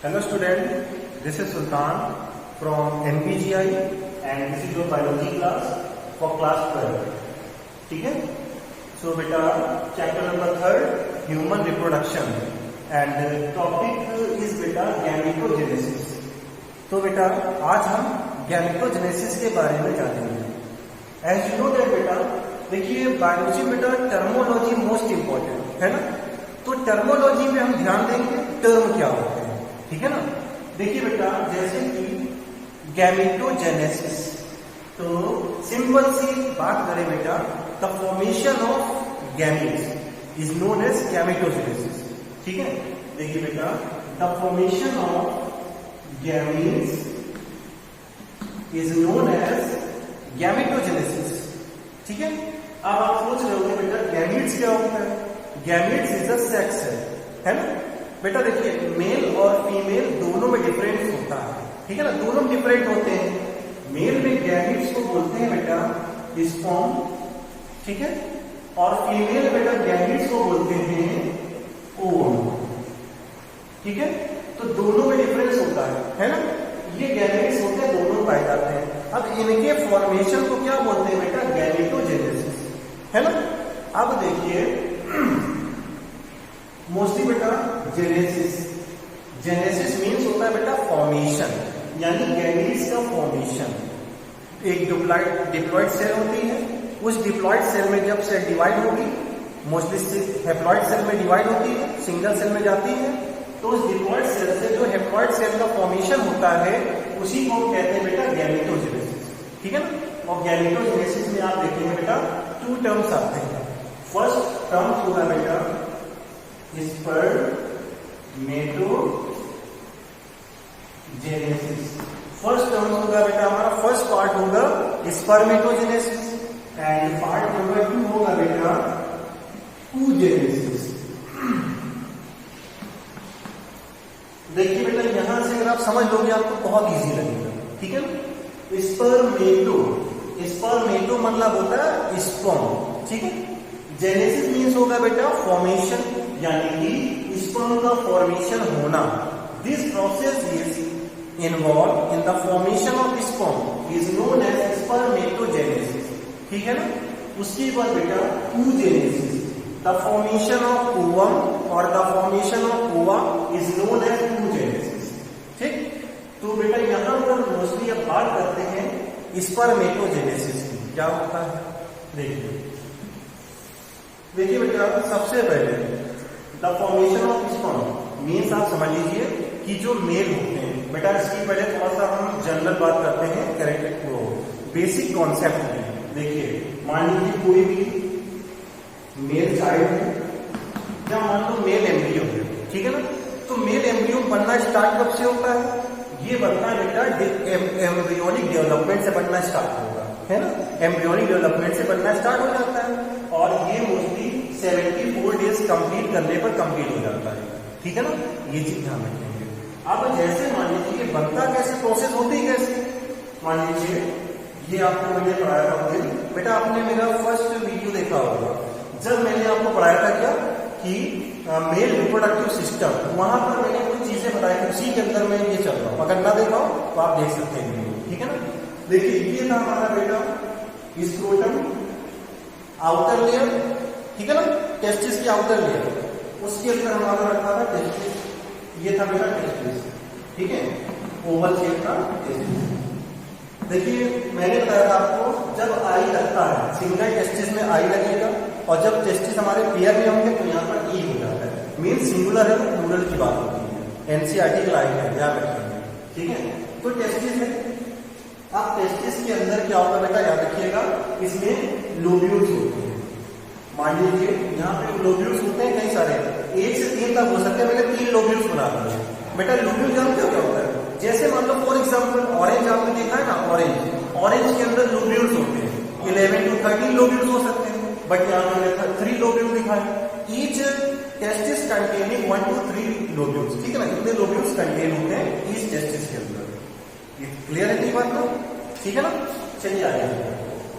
Hello student, this is Sultan from NPGI and this is your biology class for class 12. ठीक है? So बेटा chapter number 3 human reproduction and topic is बेटा gametogenesis. तो बेटा आज हम gametogenesis के बारे में जानेंगे. As you know that बेटा देखिए बायोलॉजी बेटा टर्मोलॉजी मोस्ट इंपॉर्टेंट है ना. तो टर्मोलॉजी में हम ध्यान देंगे टर्म क्या होते हैं, ठीक है ना. देखिए बेटा जैसे कि गैमेटोजेनेसिस, तो सिंपल सी बात करें बेटा the formation of gametes is known as gametogenesis. ठीक है, देखिए बेटा the formation of gametes is known as gametogenesis. ठीक है, अब आप सोच रहे होंगे बेटा गैमेट्स क्या होता है. गैमेट्स इज अ सेक्स है ना बेटा. देखिए मेल और फीमेल दोनों में डिफरेंस होता है, ठीक है ना, दोनों डिफरेंट होते हैं. मेल में गैमेट्स को बोलते हैं बेटा स्पर्म, ठीक है, और फीमेल बेटा गैमेट्स को बोलते हैं ओवम. ठीक है, तो दोनों में डिफरेंस होता है ना. ये गैमेट्स होते हैं, दोनों पाए जाते हैं. अब इनके फॉर्मेशन को क्या बोलते हैं बेटा गैमेटोजेनेसिस, है ना. अब देखिए मोस्टली बेटा जेनेसिस मीन्स होता है बेटा फॉर्मेशन, यानी गैमेट्स का फॉर्मेशन. एक डिप्लॉइड सेल होती है, उस डिप्लॉइड सेल में जब सेल डिवाइड होगी, मोस्टली हेप्लॉइड सेल में डिवाइड होती है, सिंगल सेल में जाती है, तो उस डिप्लॉइड सेल से जो हेप्लॉइड सेल का फॉर्मेशन होता है उसी को कहते हैं बेटा गैमेटोजेनेसिस. ठीक है ना. और गैमेटोजेनेसिस में आप देखेंगे बेटा 2 टर्म्स आते हैं. फर्स्ट टर्म होगा बेटा स्पर्मेटोजेनेसिस. फर्स्ट टर्म होगा बेटा हमारा फर्स्ट पार्ट होगा स्पर्मेटोजेनेसिस एंड पार्ट नंबर 2 होगा बेटा oogenesis. देखिए बेटा यहां से अगर आप समझ लोगे आपको बहुत इजी लगेगा. ठीक है ना. स्पर्मेटो मतलब होता है स्पर्म. ठीक है. जेनेसिस मीन्स होगा बेटा फॉर्मेशन, यानी कि स्पर्म का फॉर्मेशन होना. This process is involve in the formation of sperm is known as spermatogenesis. ठीक है ना. उसके बाद बेटा oogenesis, the formation of ovum और the formation of ova is known as oogenesis. ठीक. तो बेटा यहां पर मोस्टली अब बात करते हैं स्पर्मेटोजेनेसिस की. क्या होता है देखिए बेटा सबसे पहले the formation of sperm means आप समझ लीजिए कि जो मेल होते हैं बेटा, इसकी पहले थोड़ा सा हम जनरल बात करते हैं, करेक्ट वो बेसिक कॉन्सेप्ट में. देखिए मान लीजिए कोई भी मेल चाइल्ड है या मान लो मेल एम्ब्रियो है, ठीक है ना. तो मेल एम्ब्रियो बनना स्टार्ट कब से होता है. ये बनना बेटा एम्ब्रियोनिक डेवलपमेंट से बनना स्टार्ट होगा, है ना. एम्ब्रियोनिक डेवलपमेंट से बनना स्टार्ट हो जाता है और ये मोस्टली 74 डेज कंप्लीट करने पर कंप्लीट हो जाता है. ठीक है ना. ये चीज ध्यान रखेंगे. अब जैसे मान लीजिए बनता कैसे, प्रोसेस होती है कैसे. मान लीजिए ये आपको मैंने पढ़ाया था उस दिन बेटा, आपने मेरा फर्स्ट वीडियो देखा होगा जब मैंने आपको पढ़ाया था क्या कि मेल रिप्रोडक्टिव सिस्टम. वहां पर मैंने कुछ चीजें बताई, उसी के अंदर मैं ये चल रहा हूं. अगर ना देखा हो तो आप देख सकते हैं. ठीक है ना. देखिए ये था हमारा बेटा स्क्रोटम आउटर लेयर, ठीक है ना, टेस्टिस की आउटर लेयर. उसके अंदर हमारा रखा था टेस्टिस. ये था बेटा टेस्टिस. ठीक है, ओवल शेप का टेस्टिस. देखिए मैंने बताया था आपको जब आई लगता है सिंगल टेस्टिस में आई लगेगा और जब टेस्टिस हमारे पेयर में होंगे तो यहाँ पर ई हो जाता है. मीन सिंगुलर है तो प्लूरल की बात होती है. एनसीईआरटी की लाइन है, याद रखिएगा. ठीक है, तो टेस्टिस है. अब टेस्टिस के अंदर क्या होगा बेटा याद रखिएगा, इसमें लोब्यूल्स होते हैं. मान लीजिए यहाँ पे लोब्यूल्स होते हैं कई सारे, 1 से 3 तक हो सकते हैं. मैंने 3 लोब्यूल्स बना दिए बेटा. लोब्यूल जानते हो क्या होता है. जैसे मान लो फॉर एग्जाम्पल ऑरेंज आपने देखा है ना, ऑरेंज के अंदर लोब्यूल्स होते हैं. 11 to 13 लोब्यूल्स हो सकते हैं, बट यहाँ मैंने 3 लोब्यूल्स दिखाए. Each testis containing 1 to 3 lobules. ठीक है ना. कितने लोब्यूल्स कंटेन होते हैं इस टेस्टिस के अंदर. क्लियर है इतनी बात ना. ठीक है ना. चलिए आगे.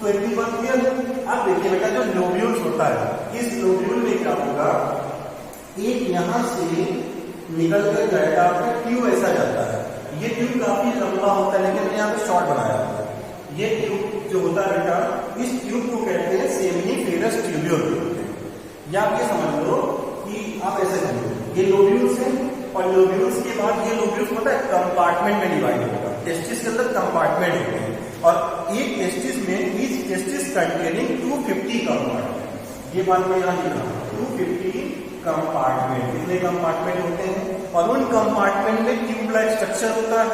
तो इतनी बात क्लियर है. अब देखिए बेटा जो लोब्यूल्स होता है, इस लोब्यूल में क्या होगा, एक यहां से निकल कर जाएगा आपका ट्यूब ऐसा जाता है। ये ट्यूब काफी लंबा होता है, लेकिन मैंने यहाँ पे शॉर्ट बनाया हुआ है। ये ट्यूब जो होता है बेटा, इस ट्यूब को कहते हैं सेमिनिफेरस ट्यूब्यूल बोलते हैं। या आप ये समझ लो कि आप ऐसे समझो, ये लोब्यूल्स हैं और लोब्यूल्स के बाद ये लोब्यूल्स पता है कंपार्टमेंट में डिवाइड होगा। टेस्टिस के अंदर कंपार्टमेंट होते हैं और एक टेस्टिस में ईच टेस्टिस कंटेनिंग 250 कंपार्टमेंट। ये बात मैं यहाँ लिख रहा हूँ, 250 कंपार्टमेंट। कितने कंपार्टमेंट होते हैं और उन कंपार्टमेंट में ट्यूब लाइक स्ट्रक्चर होता है।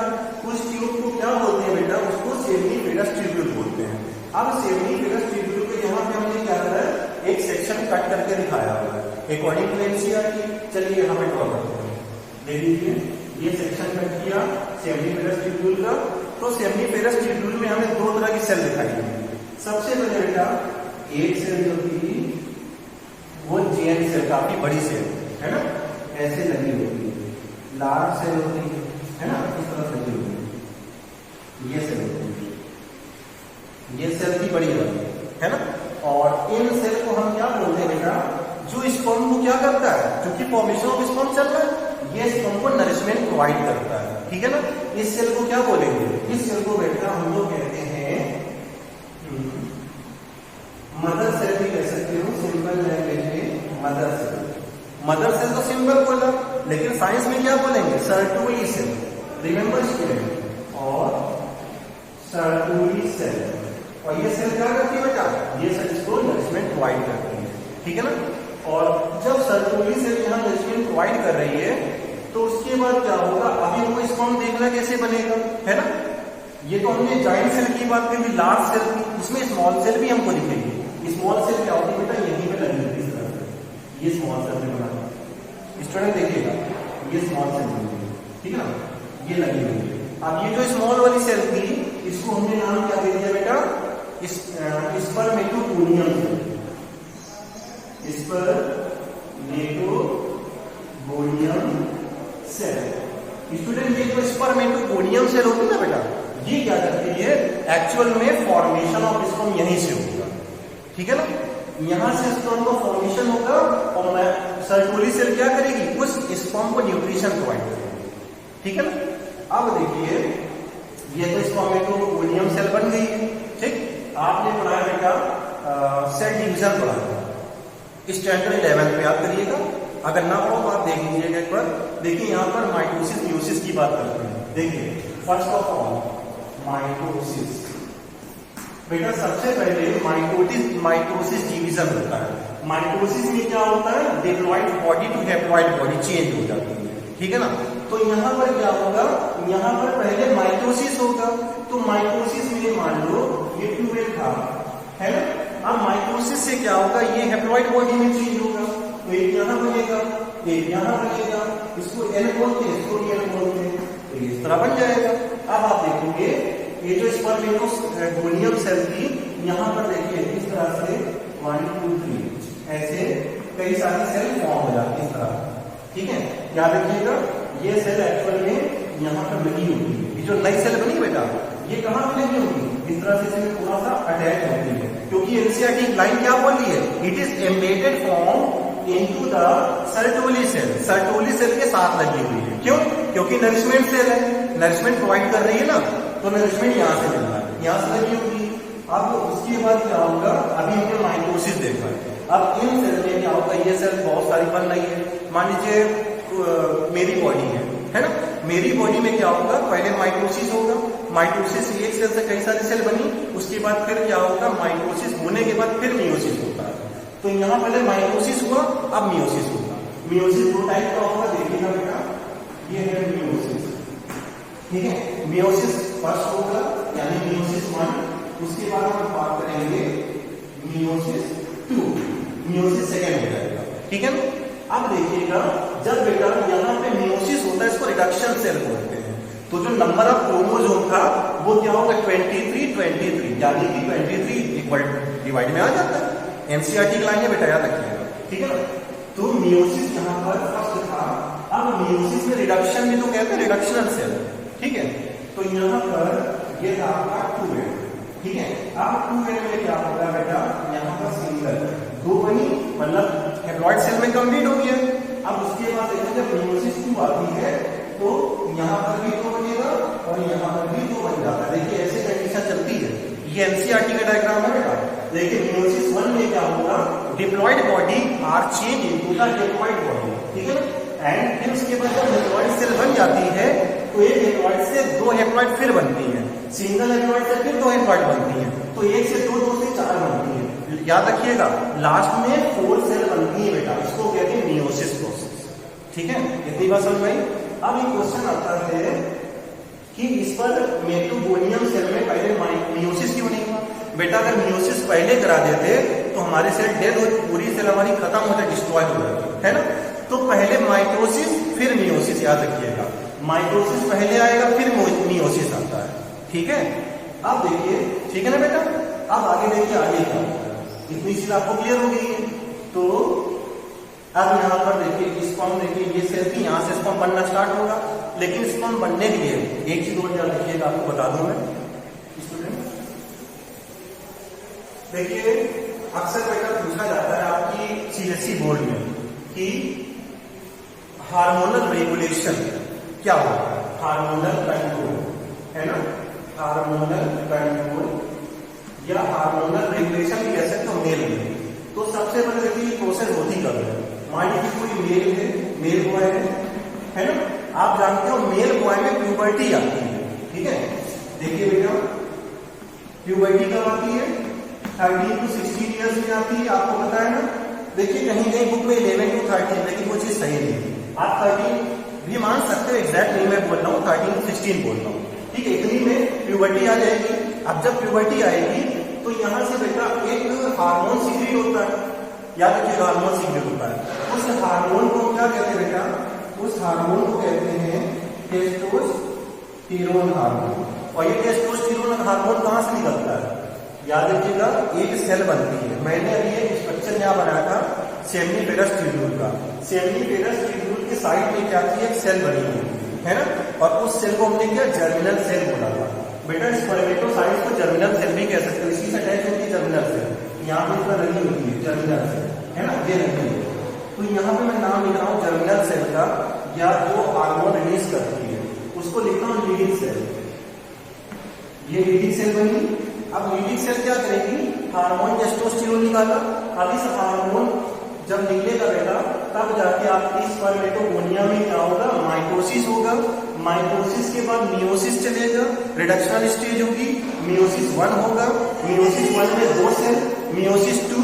उस ट्यूब को क्या बोलते हैं बेटा, उसको सेमिनिफेरस ट्यूब्यूल बोलते हैं। अब सेमिनिफेरस ट्यूब्यूल को यहाँ पे हमने क्या करा है, एक सेक्शन कट करके दिखाया हुआ है अकॉर्डिंग टू एनसीईआरटी। चलिए यहाँ पे ड्रॉ करते हैं, देख लीजिए ये सेक्शन कट किया सेमिनिफेरस ट्यूब्यूल का। तो सेमिनिफेरस ट्यूब्यूल में हमें दो तरह की सेल दिखाई दी। सबसे पहले बेटा एक सेल जो थी वो जेएन सेल, काफी बड़ी सेल है ना, ऐसे लगी होती है। लार्ज सेल होती है ना, इस तरह लगी होती है। ये सेल होती है, ये सेल की बड़ी होती है ना। और इन सेल को हम क्या बोलते हैं बेटा, जो स्पर्म को क्या करता है, क्योंकि फॉर्मेशन ऑफ स्पर्म चल रहा है, ये स्पर्म को नरिशमेंट प्रोवाइड करता है, ठीक है ना। इस सेल को क्या बोलेंगे, इस सेल को बेटा हम लोग कहते हैं मदर सेल भी कह सकते हो, सिंपल लैंग्वेज में मदर सेल। मदर सेल तो सिंपल बोला, लेकिन साइंस में क्या बोलेंगे, सर्टुली सेल। रिमेंबर स्टूडेंट, और सर्टुली सेल। और ये सेल क्या करती है बेटा, ये सेल इसको नरिशमेंट प्रोवाइड करती है, ठीक है ना। और जब सर्टुली सेल यहाँ नरिशमेंट प्रोवाइड कर रही है तो उसके बाद क्या होगा, अभी हमको स्पर्म देखना कैसे बनेगा, है ना। ये तो हमने जॉइंट सेल की बात करी, लार्ज सेल की, उसमें स्मॉल सेल भी हमको दिखेगी। स्मॉल सेल क्या होती है बेटा, यहीं पे लगी होती है इस तरह से। ये स्मॉल सेल से बना है, स्टूडेंट देखिएगा, ये स्मॉल सेल बनी है, ठीक है ना, ये लगी हुई है। अब ये जो स्मॉल वाली सेल थी, इसको हमने नाम क्या दे दिया बेटा, spermatogonium cell. Spermatogonium cell. Student ये जो स्पर्मेटोगोनियम सेल होती है ना बेटा, ये क्या करती है, एक्चुअल में फॉर्मेशन ऑफ स्पर्म यहीं से होगा, ठीक है ना। यहां से स्पर्म का फॉर्मेशन होगा और सर्टुली सेल क्या करेगी, उस स्पर्म को न्यूट्रिशन प्रोवाइड करेगी, ठीक है ना। अब देखिए ये तो स्पर्मेटोगोनियम सेल बन गई है, ठीक। आपने पढ़ा बेटा सेल डिवीजन पढ़ा स्टैंडर्ड 11 पे, याद करिएगा। अगर ना पढ़ो तो आप देख लीजिएगा एक बार। देखिए यहाँ पर माइटोसिस मियोसिस की बात करते हैं। देखिए फर्स्ट ऑफ ऑल माइटोसिस, बेटा सबसे पहले माइटोसिस डिवीजन होता है। माइटोसिस में क्या होता है, diploid body to haploid body change हो जाती है, ठीक है ना। तो यहाँ पर क्या होगा, यहाँ पर पहले माइटोसिस होगा। तो माइटोसिस में मान लो ये ट्यूबेल था, है ना। अब माइटोसिस से क्या होगा, ये हैप्लॉइड बॉडी में चेंज होगा। तो एक यहाँ बनेगा, एक यहाँ बनेगा, इसको एल बोलते हैं, इसको एल बोलते हैं, तो इस तरह बन जाएगा। अब आप देखोगे ये जो स्पर्मेटोगोनियम सेल थी, यहाँ पर देखिए इस तरह से 1 2 3 ऐसे कई सारी सेल फॉर्म हो जाती है इस तरह, ठीक है। याद रखिएगा ये सेल एक्चुअल में यहाँ पर लगी होगी। ये जो नई सेल बनी बेटा, ये कहाँ पे लगी होगी, इस तरह से इसमें थोड़ा सा अटैच होती है, क्योंकि एनसीईआरटी लाइन क्या बोल रही है, it is embedded form into the Sertoli cell. Sertoli cell के साथ लगी हुई है, क्यों, क्योंकि नरिशमेंट सेल है, नरिशमेंट प्रोवाइड कर रही है ना, तो नरिशमेंट यहाँ से मिल रहा है, यहाँ से लगी होगी। अब उसके बाद क्या होगा, अभी हमने माइटोसिस देखा है। अब इन सेल में क्या होगा, ये सेल बहुत सारी बन रही है। मान लीजिए मेरी बॉडी है ना, मेरी बॉडी में क्या होगा, पहले माइटोसिस होगा। माइटोसिस एक सेल से कई सारी सेल बनी, उसके बाद फिर क्या होगा, माइटोसिस होने के बाद फिर मियोसिस होता है। तो यहाँ पहले माइटोसिस हुआ, अब मियोसिस होगा। मियोसिस दो टाइप का होगा, देखिएगा बेटा, ये है मियोसिस, ठीक है। मियोसिस फर्स्ट होगा यानी मियोसिस 1, उसके बाद हम बात करेंगे मियोसिस 2, मियोसिस सेकेंड हो जाएगा, ठीक है ना। अब देखिएगा जब बेटा यहाँ पे मियोसिस होता है, इसको रिडक्शन सेल बोलते हैं। तो जो नंबर ऑफ क्रोमोसोम था वो क्या होगा, 23, यानी कि 23 इक्वल डिवाइड में आ जाता है। एनसीईआरटी लाइन है बेटा, याद रखिएगा, ठीक है ना। तो मियोसिस यहाँ पर फर्स्ट था। अब मियोसिस में रिडक्शन में तो कहते हैं रिडक्शनल सेल, ठीक है। तो यहाँ पर ये आपका 2n, ठीक है। अब 2n में क्या होगा बेटा, यहाँ पर सिंगल 2 बनी, मतलब हैप्लॉइड सेल में कंप्लीट हो गया। अब उसके बाद देखो जब मियोसिस 2 आती है तो यहाँ पर भी 2 बनेगा और यहाँ पर भी 2 बन जाता है। देखिए ऐसे कंडीशन चलती है। ये एनसीईआरटी का डायग्राम है बेटा। देखिए मियोसिस 1 में क्या होगा, diploid body are change into the diploid body, ठीक है। एंड फिर उसके बाद जब हेप्लॉइड सेल बन जाती है तो एक हेप्लॉइड से 2 हेप्लॉइड फिर बनती है, सिंगल हेप्लॉइड से फिर 2 हेप्लॉइड बनती है, तो 1 से 2, 2 से 4 बनती है। याद रखिएगा लास्ट में 4 सेल बनती है बेटा, इसको कहते हैं मियोसिस प्रोसेस, ठीक है। इतनी बात समझ में। अब एक क्वेश्चन आता है कि इस पर मेटोगोनियम सेल में पहले मियोसिस क्यों नहीं हुआ? बेटा अगर मियोसिस पहले करा देते तो हमारे सेल डेड हो, पूरी सेल हमारी खत्म हो जाए, डिस्ट्रॉय हो जाए, है ना। तो पहले माइटोसिस फिर मियोसिस, याद रखिएगा माइटोसिस पहले आएगा फिर मियोसिस आता है, ठीक है। अब देखिए, ठीक है ना बेटा। अब आगे देखिए आगे क्या होता है, इतनी चीज आपको क्लियर हो गई है। तो अब यहाँ पर देखिए स्पर्म, देखिए ये सेल थी, यहाँ से स्पर्म बनना स्टार्ट होगा, लेकिन स्पर्म बनने के लिए एक चीज और याद रखिएगा, आपको बता दूं मैं स्टूडेंट। देखिए अक्सर बेटा पूछा जाता है आपकी सीएससी बोर्ड में कि हार्मोनल रेगुलेशन क्या होता है, हार्मोनल कंट्रोल, है ना, हार्मोनल कंट्रोल या हार्मोनल रेगुलेशन भी कह सकते हो मेल में। तो सबसे पहले देखिए प्रोसेस होती कब है। मान लीजिए कोई मेल है, मेल बॉय है ना, आप जानते हो मेल बॉय में प्यूबर्टी आती है, ठीक है। देखिए बेटा प्यूबर्टी कब आती है, 13 to 16 ईयर्स में आती है, आपको पता है ना। देखिए कहीं कहीं बुक में 11 to 13, लेकिन वो चीज सही नहीं। आप 13 भी मान सकते हो, एग्जैक्ट नहीं मैं बोल रहा हूँ, 13 to 16 बोल रहा हूँ, ठीक है। इतनी में प्यूबर्टी आ जाएगी। अब जब प्यूबर्टी आएगी तो यहाँ से बेटा एक हार्मोन सीक्रेट होता है, याद रखिए हार्मोन सीक्रेट होता है। उस हार्मोन को क्या कहते हैं बेटा, उस हार्मोन को कहते हैं टेस्टोस्टेरोन हार्मोन। और ये टेस्टोस्टेरोन हार्मोन कहाँ से निकलता है, याद रखिएगा एक सेल बनती है। मैंने अभी एक स्ट्रक्चर यहाँ बनाया था सेमिनिफेरस ट्यूब्यूल का। सेमिनिफेरस ट्यूब्यूल के साइड में क्या थी, एक सेल बनी हुई है ना, और उस सेल को हमने क्या जर्मिनल सेल बोला था। बेटा स्पर्मेटोसाइट्स को जर्मिनल सेल भी कह सकते हो, इसी से अटैच होती है जर्मिनल सेल। यहाँ पे इसका लगी होती है जर्मिनल सेल, है ना, ये लगी है। तो यहाँ पे मैं नाम लिख रहा हूँ जर्मिनल सेल का, या जो हार्मोन रिलीज करती है उसको लिखता हूँ लीडिंग सेल। ये लीडिंग सेल बनी। अब लीडिंग सेल क्या करेगी, हार्मोन टेस्टोस्टेरोन निकाला। अब इस हार्मोन जब निकलेगा बेटा तब जाके आपकी स्पर्मेटोगोनिया में क्या होगा, माइटोसिस होगा। माइटोसिस के बाद मियोसिस चलेगा, रिडक्शनल स्टेज होगी, मियोसिस 1 होगा। मियोसिस 1 में 2 सेल, मियोसिस 2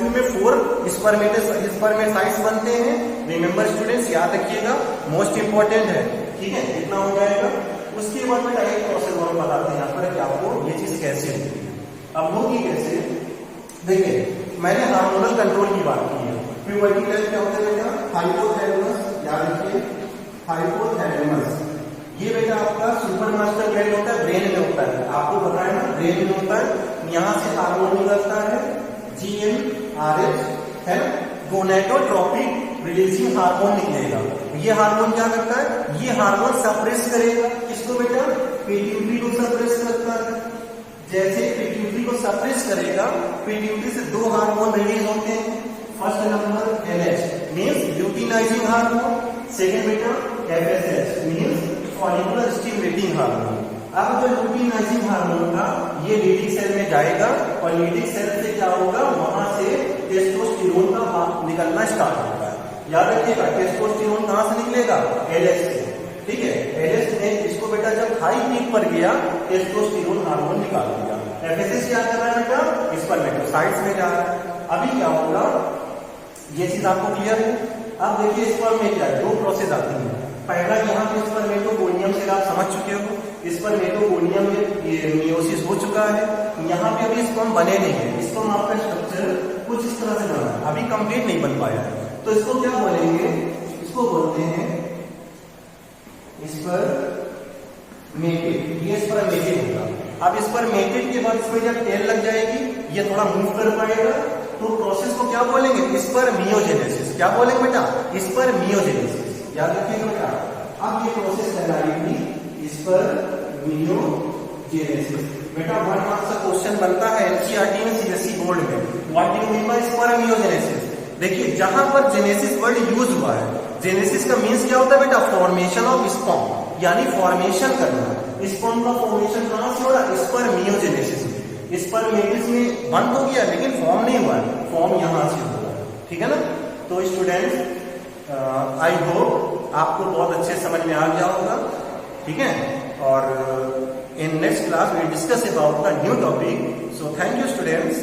में 4 स्पर्मेटोसाइट्स बनते हैं। रिमेंबर स्टूडेंट्स, याद रखिएगा मोस्ट इंपॉर्टेंट है, ठीक है। इतना हो जाएगा। उसके बाद बेटा एक प्रोसेस और बताते हैं यहाँ पर कि आपको ये चीज कैसे होती है। अब होगी कैसे, देखिए मैंने हार्मोनल कंट्रोल की बात की है। प्यूबर्टी टाइम क्या होता है बेटा, हाइपोथैलेमस, याद रखिए हाइपोथैलेमस। ये बेटा आपका सुपर मास्टर ग्लैंड होता है, ब्रेन में होता है, आपको पता है ना, ब्रेन में होता है। यहाँ से हार्मोन निकलता है GnRH, है ना, गोनेटोट्रोपिक रिलीजिंग हार्मोन निकलेगा। ये हार्मोन क्या करता है, ये हार्मोन सप्रेस करेगा किसको बेटा, पिट्यूटरी को सप्रेस करता है। जैसे पिट्यूटरी को सप्रेस करेगा, पिट्यूटरी से 2 हार्मोन रिलीज होते हैं। First number LH means luteinizing hormone, second बेटा FSH means follicular stimulating hormone. अब जो ल्यूटिनाइजिंग हार्मोन था ये लीडिंग सेल में जाएगा और लीडिंग सेल से क्या होगा, वहां से टेस्टोस्टेरोन का निकलना स्टार्ट होता है। याद रखिएगा टेस्टोस्टेरोन कहां से निकलेगा, LH से, ठीक है। LH ने इसको बेटा जब हाई पीक पर गया टेस्टोस्टेरोन हार्मोन निकाल दिया। FSH क्या कर रहा है बेटा, स्पर्मेटोसाइट्स में जा रहा है। अभी क्या होगा, ये चीज आपको क्लियर है। अब देखिए स्पर्म में क्या है, 2 प्रोसेस आती है। पहला यहाँ पे स्पर्मेटोगोनियम से आप समझ चुके हो, स्पर्मेटोगोनियम में मियोसिस हो चुका है। यहाँ पे अभी स्पर्म बने नहीं है, स्पर्म आपका स्ट्रक्चर कुछ इस तरह से बना है, अभी कंप्लीट नहीं बन पाया है। तो इसको क्या बोलेंगे, इसको बोलते हैं स्पर्मेटिड। ये स्पर्मेटिड होगा। अब स्पर्मेटिड के बाद इसमें जब टेल लग जाएगी, ये थोड़ा मूव कर पाएगा, तो प्रोसेस को क्या बोलेंगे, स्पर्मियोजेनेसिस। क्या बोलेंगे बेटा, स्पर्मियोजेनेसिस। याद रखिएगा बेटा। अब ये प्रोसेस कहलाएगी स्पर्मियोजेनेसिस। बेटा 1 मार्क्स का क्वेश्चन बनता है एनसीईआरटी में, सीएससी बोर्ड में, what do you mean by spermiogenesis. देखिए जहां पर जेनेसिस वर्ड यूज हुआ है, जेनेसिस का मीन्स क्या होता है बेटा? फॉर्मेशन ऑफ स्पर्म, यानी फॉर्मेशन करना। स्पर्म का फॉर्मेशन कहां से हो रहा है? स्पर्मियोजेनेसिस में। स्पर्मेटिस में बंद हो गया लेकिन फॉर्म नहीं हुआ है, फॉर्म यहां से हो रहा है, ठीक है ना। तो स्टूडेंट्स आई होप आपको बहुत अच्छे समझ में आ गया होगा, ठीक है। और in next class we discuss about the new topic. So thank you students.